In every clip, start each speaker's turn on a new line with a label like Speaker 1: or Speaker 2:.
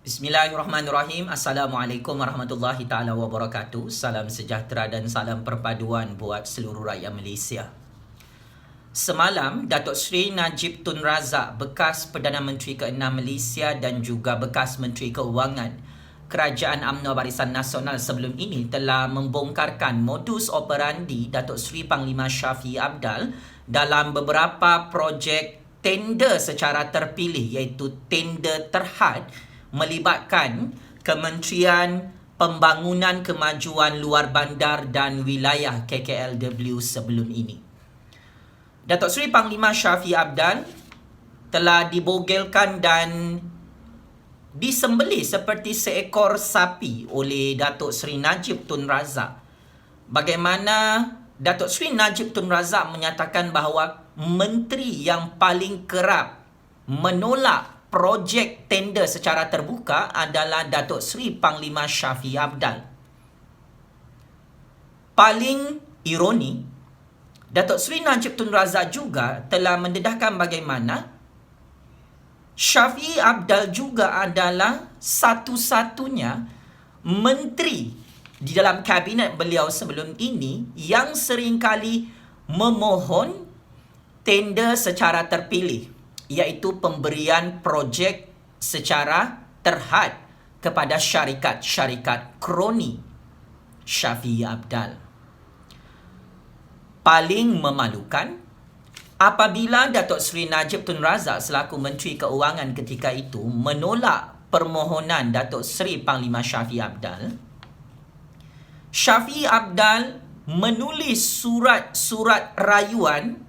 Speaker 1: Bismillahirrahmanirrahim. Assalamualaikum warahmatullahi taala wabarakatuh. Salam sejahtera dan salam perpaduan buat seluruh rakyat Malaysia. Semalam, Datuk Seri Najib Tun Razak, bekas Perdana Menteri ke-6 Malaysia dan juga bekas Menteri Keuangan Kerajaan UMNO Barisan Nasional sebelum ini telah membongkarkan modus operandi Datuk Seri Panglima Shafie Apdal dalam beberapa projek tender secara terpilih, iaitu tender terhad melibatkan Kementerian Pembangunan Kemajuan Luar Bandar dan Wilayah KKLW sebelum ini. Datuk Seri Panglima Shafie Apdal telah dibogelkan dan disembelih seperti seekor sapi oleh Datuk Seri Najib Tun Razak. Bagaimana Datuk Seri Najib Tun Razak menyatakan bahawa menteri yang paling kerap menolak projek tender secara terbuka adalah Datuk Seri Panglima Shafie Apdal. Paling ironi, Datuk Seri Najib Tun Razak juga telah mendedahkan bagaimana Shafie Apdal juga adalah satu-satunya menteri di dalam kabinet beliau sebelum ini yang seringkali memohon tender secara terpilih, iaitu pemberian projek secara terhad kepada syarikat-syarikat kroni Shafie Apdal. Paling memalukan, apabila Datuk Seri Najib Tun Razak selaku Menteri Keuangan ketika itu menolak permohonan Datuk Seri Panglima Shafie Apdal, Shafie Apdal menulis surat-surat rayuan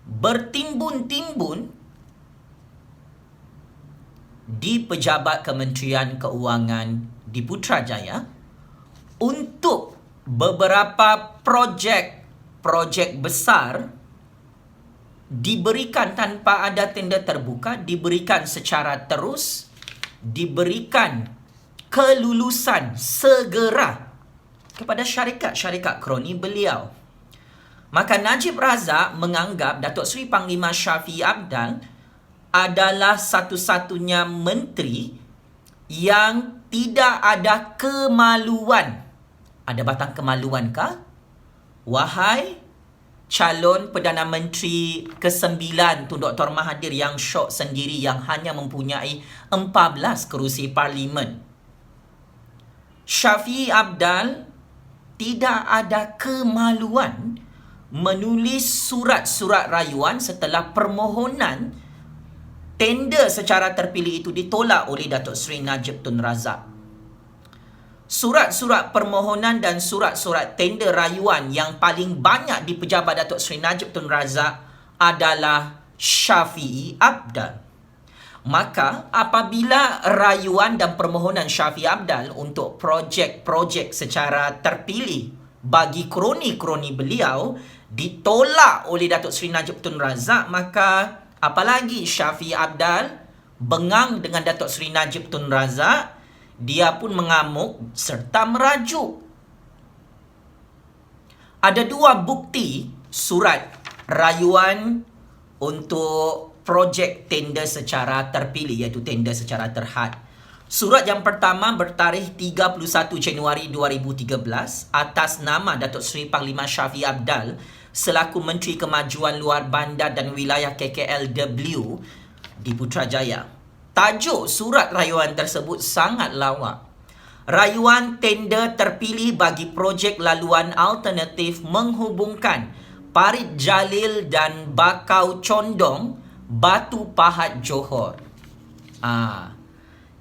Speaker 1: bertimbun-timbun di Pejabat Kementerian Keuangan di Putrajaya untuk beberapa projek besar diberikan tanpa ada tender terbuka, diberikan secara terus, diberikan kelulusan segera kepada syarikat-syarikat kroni beliau. Maka Najib Razak menganggap Datuk Seri Panglima Shafie Apdal adalah satu-satunya menteri yang tidak ada kemaluan. Ada batang kemaluankah? Wahai calon Perdana Menteri ke-9 Tun Dr. Mahathir yang syok sendiri, yang hanya mempunyai 14 kerusi parlimen. Shafie Apdal tidak ada kemaluan menulis surat-surat rayuan setelah permohonan tender secara terpilih itu ditolak oleh Datuk Seri Najib Tun Razak. Surat-surat permohonan dan surat-surat tender rayuan yang paling banyak di pejabat Datuk Seri Najib Tun Razak adalah Shafie Apdal. Maka apabila rayuan dan permohonan Shafie Apdal untuk projek-projek secara terpilih bagi kroni-kroni beliau ditolak oleh Datuk Seri Najib Tun Razak, maka apalagi Shafie Apdal bengang dengan Datuk Seri Najib Tun Razak, dia pun mengamuk serta merajuk. Ada dua bukti surat rayuan untuk projek tender secara terpilih, iaitu tender secara terhad. Surat yang pertama bertarikh 31 Januari 2013 atas nama Datuk Seri Panglima Shafie Apdal selaku Menteri Kemajuan Luar Bandar dan Wilayah KKLW di Putrajaya. Tajuk surat rayuan tersebut sangat lawak. Rayuan tender terpilih bagi projek laluan alternatif menghubungkan Parit Jalil dan Bakau Condong, Batu Pahat, Johor.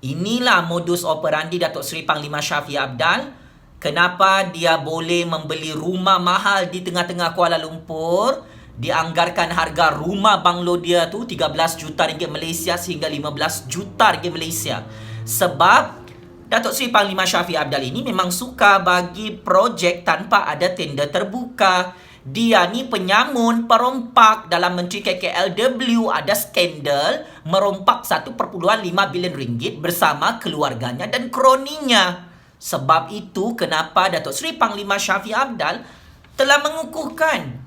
Speaker 1: Inilah modus operandi Datuk Seri Panglima Shafie Apdal. Kenapa dia boleh membeli rumah mahal di tengah-tengah Kuala Lumpur? Dianggarkan harga rumah banglo dia tu 13 juta ringgit Malaysia sehingga 15 juta ringgit Malaysia. Sebab Datuk Seri Panglima Shafie Apdal ini memang suka bagi projek tanpa ada tender terbuka. Dia ni penyamun, perompak. Dalam Menteri KKLW ada skandal merompak 1.5 bilion ringgit bersama keluarganya dan kroninya. Sebab itu kenapa Datuk Seri Panglima Shafie Apdal telah mengukuhkan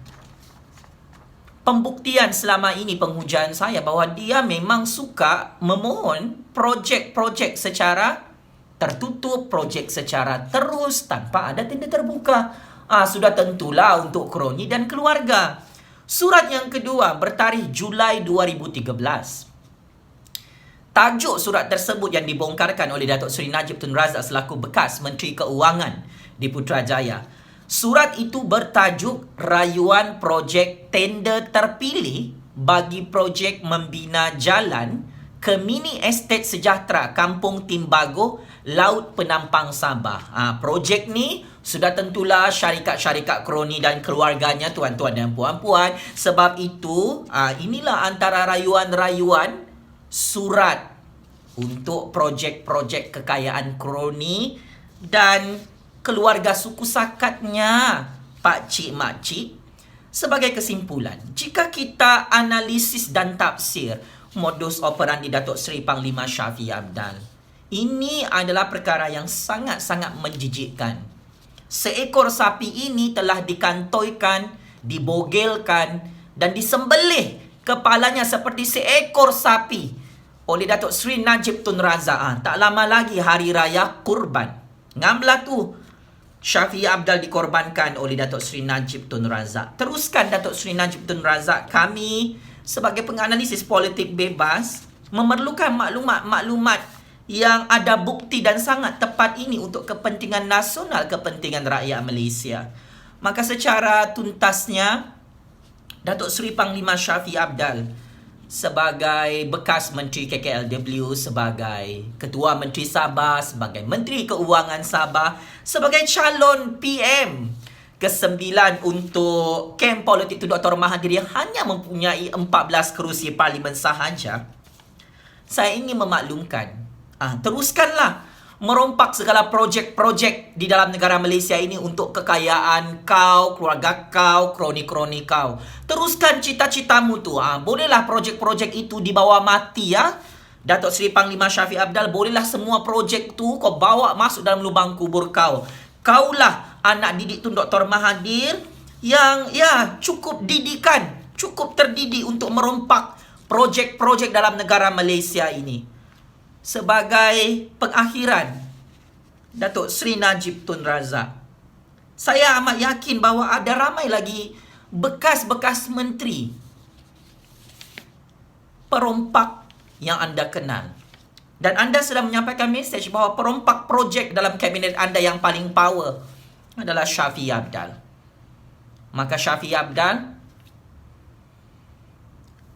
Speaker 1: pembuktian selama ini penghujaan saya bahawa dia memang suka memohon projek-projek secara tertutup, projek secara terus tanpa ada tender terbuka. Sudah tentulah untuk kroni dan keluarga. Surat yang kedua bertarikh Julai 2013. Tajuk surat tersebut yang dibongkarkan oleh Datuk Seri Najib Tun Razak selaku bekas Menteri Keuangan di Putrajaya. Surat itu bertajuk Rayuan Projek Tender Terpilih bagi projek membina jalan ke Mini Estate Sejahtera Kampung Timbago, Laut Penampang Sabah. Projek ni sudah tentulah syarikat-syarikat kroni dan keluarganya, tuan-tuan dan puan-puan. Sebab itu, inilah antara rayuan-rayuan surat untuk projek-projek kekayaan kroni dan keluarga suku sakatnya, Pak Cik Mak Cik. Sebagai kesimpulan, jika kita analisis dan tafsir modus operandi Datuk Seri Panglima Shafie Apdal, ini adalah perkara yang sangat-sangat menjijikkan. Seekor sapi ini telah dikantoikan, dibogelkan dan disembelih kepalanya seperti seekor sapi oleh Datuk Seri Najib Tun Razak. Tak lama lagi Hari Raya Kurban. Ngamlah tu Shafie Apdal dikorbankan oleh Datuk Seri Najib Tun Razak. Teruskan Datuk Seri Najib Tun Razak, kami sebagai penganalisis politik bebas memerlukan maklumat-maklumat yang ada bukti dan sangat tepat ini untuk kepentingan nasional, kepentingan rakyat Malaysia. Maka secara tuntasnya, Datuk Seri Panglima Shafie Apdal sebagai bekas Menteri KKLW, sebagai Ketua Menteri Sabah, sebagai Menteri Keuangan Sabah, sebagai calon PM ke-9 untuk kem politik tu Dr. Mahathir yang hanya mempunyai 14 kerusi parlimen sahaja, saya ingin memaklumkan, teruskanlah merompak segala projek-projek di dalam negara Malaysia ini untuk kekayaan kau, keluarga kau, kroni-kroni kau. Teruskan cita-citamu tu. Bolehlah projek-projek itu dibawa mati ya. Datuk Seri Panglima Shafie Apdal, bolehlah semua projek tu kau bawa masuk dalam lubang kubur kau. Kaulah anak didik Tun Dr. Mahathir yang cukup didikan, cukup terdidik untuk merompak projek-projek dalam negara Malaysia ini. Sebagai pengakhiran, Datuk Seri Najib Tun Razak, saya amat yakin bahawa ada ramai lagi bekas-bekas menteri perompak yang anda kenal. Dan anda sudah menyampaikan mesej bahawa perompak projek dalam kabinet anda yang paling power adalah Shafie Apdal. Maka Shafie Apdal,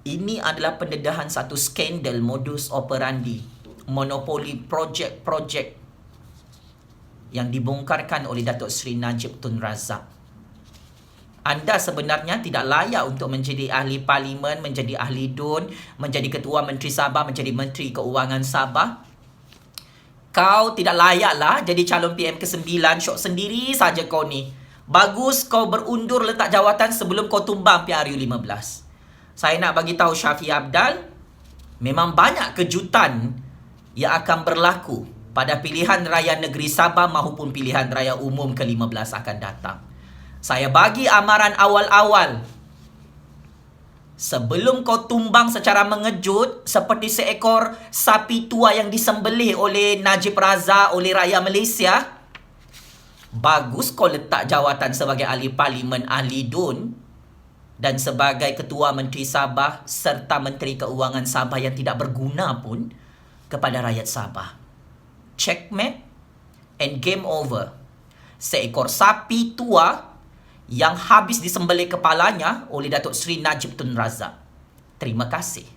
Speaker 1: ini adalah pendedahan satu skandal modus operandi, monopoli projek-projek yang dibongkarkan oleh Datuk Seri Najib Tun Razak. Anda sebenarnya tidak layak untuk menjadi ahli parlimen, menjadi ahli DUN, menjadi Ketua Menteri Sabah, menjadi Menteri Keuangan Sabah. Kau tidak layaklah jadi calon PM ke-9, syok sendiri saja kau ni. Bagus kau berundur letak jawatan sebelum kau tumbang PRU15. Saya nak bagi tahu Shafie Apdal, memang banyak kejutan yang akan berlaku pada pilihan raya negeri Sabah maupun pilihan raya umum ke-15 akan datang. Saya bagi amaran awal-awal, sebelum kau tumbang secara mengejut seperti seekor sapi tua yang disembelih oleh Najib Razak, oleh rakyat Malaysia, bagus kau letak jawatan sebagai ahli parlimen, ahli DUN dan sebagai Ketua Menteri Sabah serta Menteri Keuangan Sabah yang tidak berguna pun kepada rakyat Sabah. Checkmate and game over. Seekor sapi tua yang habis disembelih kepalanya oleh Datuk Seri Najib Tun Razak. Terima kasih.